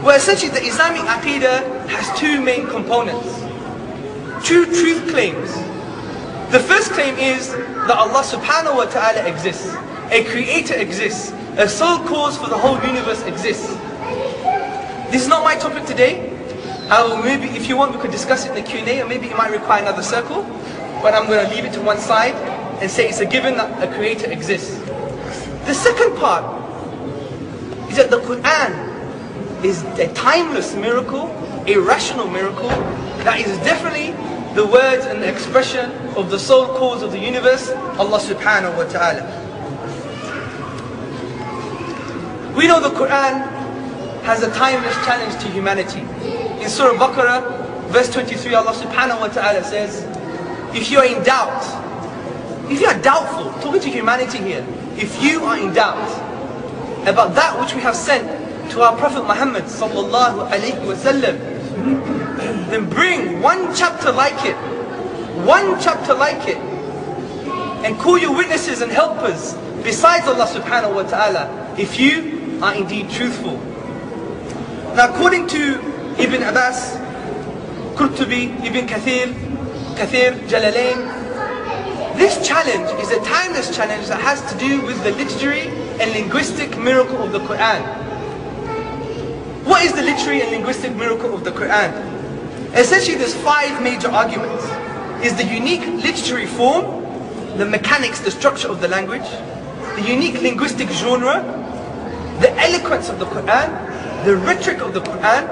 Well, essentially the Islamic Aqidah has two main components. Two truth claims. The first claim is that Allah subhanahu wa ta'ala exists. A creator exists. A sole cause for the whole universe exists. This is not my topic today. Maybe if you want we could discuss it in the Q&A, or maybe it might require another circle. But I'm going to leave it to one side and say it's a given that a creator exists. The second part is that the Quran is a timeless miracle, a rational miracle, that is definitely the words and the expression of the sole cause of the universe, Allah subhanahu wa ta'ala. We know the Quran has a timeless challenge to humanity. In Surah Baqarah, verse 23, Allah subhanahu wa ta'ala says, if you are in doubt, if you are doubtful, talking to humanity here, if you are in doubt about that which we have sent to our Prophet Muhammad sallallahu alayhi wa sallam, then bring one chapter like it, and call your witnesses and helpers besides Allah subhanahu wa ta'ala, if you are indeed truthful. Now according to Ibn Abbas, Qurtubi, Ibn Kathir, Jalalain, this challenge is a timeless challenge that has to do with the literary and linguistic miracle of the Quran. What is the literary and linguistic miracle of the Quran? Essentially there's 5 major arguments. Is the unique literary form, the mechanics, the structure of the language, the unique linguistic genre, the eloquence of the Quran, the rhetoric of the Quran,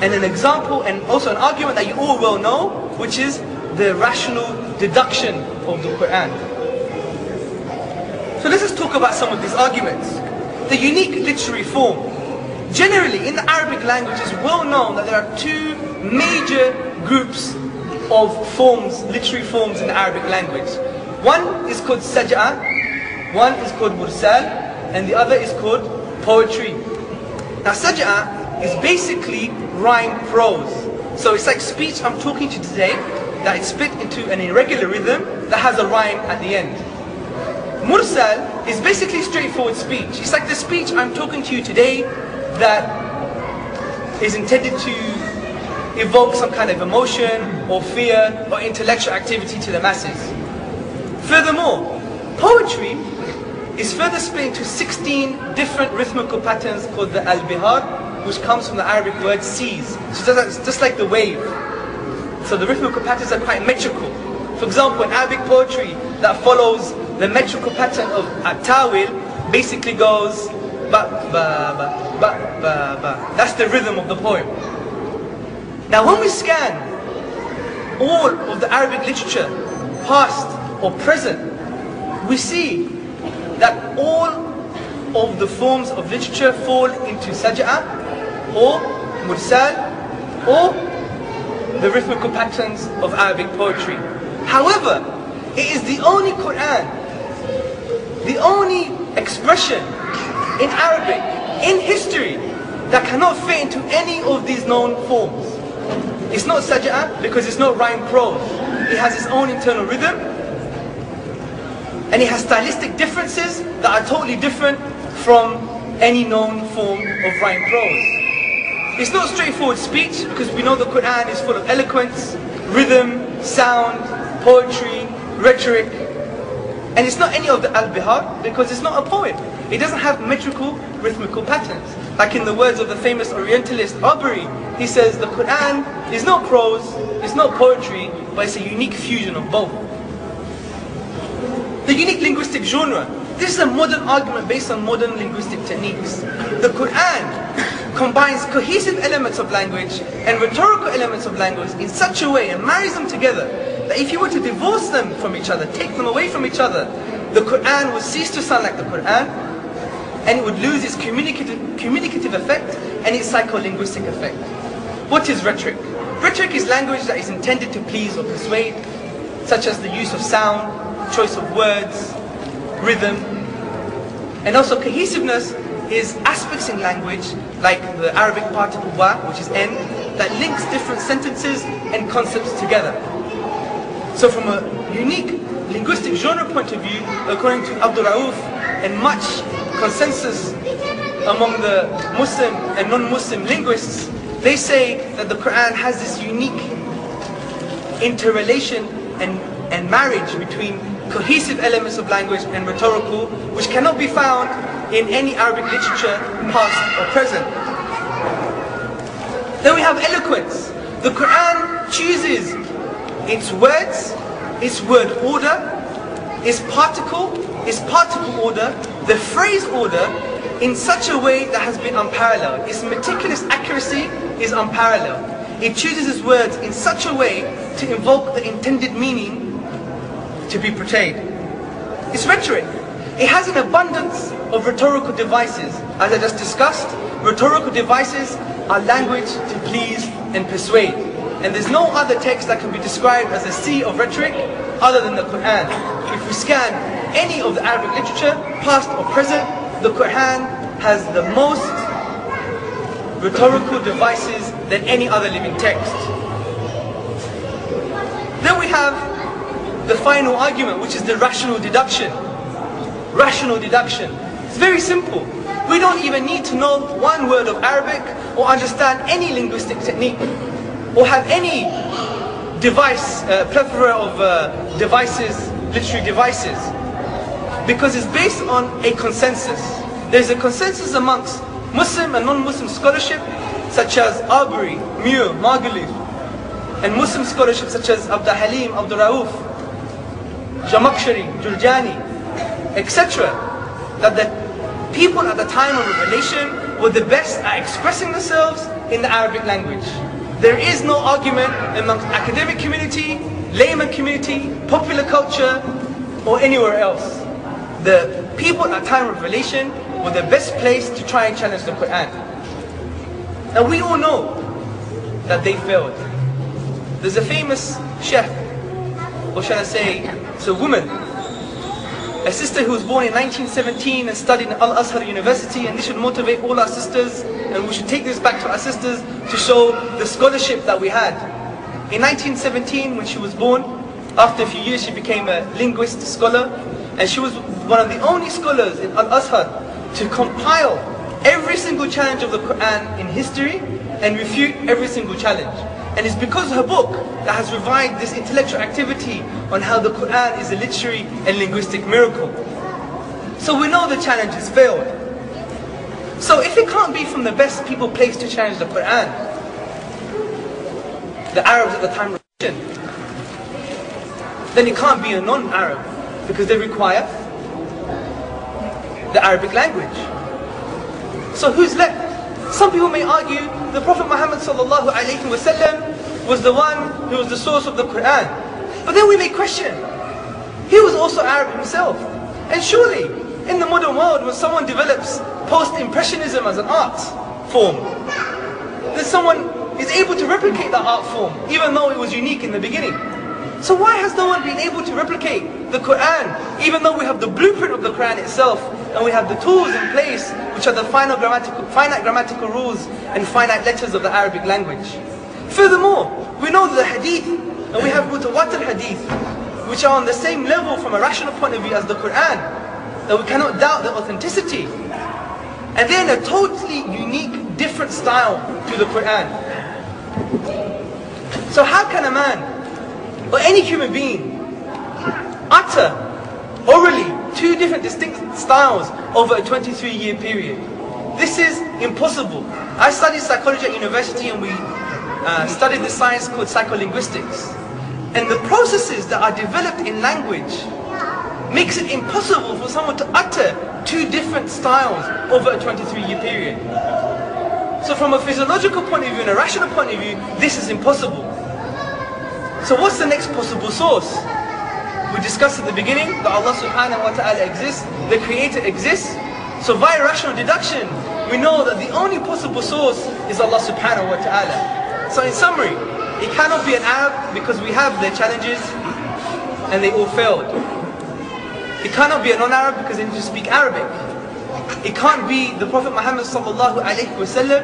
and an example and also an argument that you all well know, which is the rational deduction of the Quran. So let's just talk about some of these arguments. The unique literary form. Generally, in the Arabic language, it's well known that there are 2 major groups of forms, literary forms in the Arabic language. One is called saj'a, one is called mursal, and the other is called poetry. Now saj'a is basically rhyme prose. So it's like speech I'm talking to you today, that is split into an irregular rhythm that has a rhyme at the end. Mursal is basically straightforward speech. It's like the speech I'm talking to you today that is intended to evoke some kind of emotion or fear or intellectual activity to the masses. Furthermore, poetry is further split into 16 different rhythmical patterns called the al-bihar, which comes from the Arabic word seas. So it's just like the wave. So the rhythmical patterns are quite metrical. For example, in Arabic poetry that follows the metrical pattern of at-tawil basically goes ba ba ba ba ba ba. That's the rhythm of the poem. Now when we scan all of the Arabic literature, past or present, we see that all of the forms of literature fall into saj'a or mursal or the rhythmical patterns of Arabic poetry. However, it is the only Quran, the only expression in Arabic, in history, that cannot fit into any of these known forms. It's not saj'a because it's not rhyme prose. It has its own internal rhythm, and it has stylistic differences that are totally different from any known form of rhyme prose. It's not straightforward speech because we know the Quran is full of eloquence, rhythm, sound, poetry, rhetoric. And it's not any of the al-bihar because it's not a poem. It doesn't have metrical, rhythmical patterns. Like in the words of the famous Orientalist Abri, he says the Quran is not prose, it's not poetry, but it's a unique fusion of both. The unique linguistic genre. This is a modern argument based on modern linguistic techniques. The Quran combines cohesive elements of language and rhetorical elements of language in such a way and marries them together that if you were to divorce them from each other, take them away from each other, the Quran would cease to sound like the Quran, and it would lose its communicative effect and its psycholinguistic effect. What is rhetoric? Rhetoric is language that is intended to please or persuade, such as the use of sound, choice of words, rhythm. And also cohesiveness is aspects in language, like the Arabic particle wa, which is n, that links different sentences and concepts together. So from a unique linguistic genre point of view, according to Abdul Rauf and much consensus among the Muslim and non-Muslim linguists, they say that the Quran has this unique interrelation and marriage between cohesive elements of language and rhetorical, which cannot be found in any Arabic literature, past or present. Then we have eloquence. The Quran chooses its words, its word order, its particle order, the phrase order, in such a way that has been unparalleled. Its meticulous accuracy is unparalleled. It chooses its words in such a way to invoke the intended meaning to be portrayed. It's rhetoric. It has an abundance of rhetorical devices. As I just discussed, rhetorical devices are language to please and persuade. And there's no other text that can be described as a sea of rhetoric other than the Quran. If we scan any of the Arabic literature, past or present, the Quran has the most rhetorical devices than any other living text. Then we have the final argument, which is the rational deduction. Rational deduction. It's very simple. We don't even need to know one word of Arabic or understand any linguistic technique or have any device, plethora of devices, literary devices, because it's based on a consensus. There's a consensus amongst Muslim and non-Muslim scholarship, such as Arbery, Muir, Margulies, and Muslim scholarship such as Abdul Halim, Abdul Rauf, Jamakshari, Jurjani, etc., that the people at the time of revelation were the best at expressing themselves in the Arabic language. There is no argument amongst academic community, layman community, popular culture, or anywhere else. The people at the time of revelation were the best place to try and challenge the Quran. Now we all know that they failed. There's a famous sheikh, or shall I say, it's a woman, a sister who was born in 1917 and studied at Al-Azhar University, and this should motivate all our sisters, and we should take this back to our sisters to show the scholarship that we had. In 1917, when she was born, after a few years she became a linguist scholar, and she was one of the only scholars in Al-Azhar to compile every single challenge of the Quran in history and refute every single challenge. And it's because of her book that has revived this intellectual activity on how the Quran is a literary and linguistic miracle. So we know the challenge has failed. So if it can't be from the best people placed to challenge the Quran, the Arabs at the time of revelation, then it can't be a non-Arab, because they require the Arabic language. So who's left? Some people may argue the Prophet Muhammad ﷺ was the one who was the source of the Quran. But then we may question, he was also Arab himself. And surely, in the modern world, when someone develops post-impressionism as an art form, then someone is able to replicate that art form, even though it was unique in the beginning. So why has no one been able to replicate the Quran, even though we have the blueprint of the Quran itself, and we have the tools in place, which are the finite grammatical rules and finite letters of the Arabic language? Furthermore, we know that the hadith, and we have mutawatir hadith, which are on the same level from a rational point of view as the Quran, that we cannot doubt the authenticity. And they're in a totally unique, different style to the Quran. So how can a man, or any human being, utter orally two different distinct styles over a 23-year period? This is impossible. I studied psychology at university, and we studied the science called psycholinguistics. And the processes that are developed in language makes it impossible for someone to utter two different styles over a 23-year period. So from a physiological point of view and a rational point of view, this is impossible. So what's the next possible source? We discussed at the beginning that Allah subhanahu wa ta'ala exists, the Creator exists. So via rational deduction, we know that the only possible source is Allah subhanahu wa ta'ala. So in summary, it cannot be an Arab because we have their challenges and they all failed. It cannot be a non-Arab because they need to speak Arabic. It can't be the Prophet Muhammad sallallahu alayhi wa sallam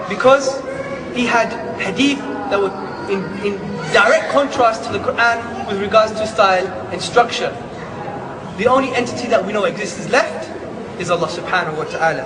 because he had hadith that were in direct contrast to the Quran with regards to style and structure. the only entity that we know exists left is Allah subhanahu wa ta'ala.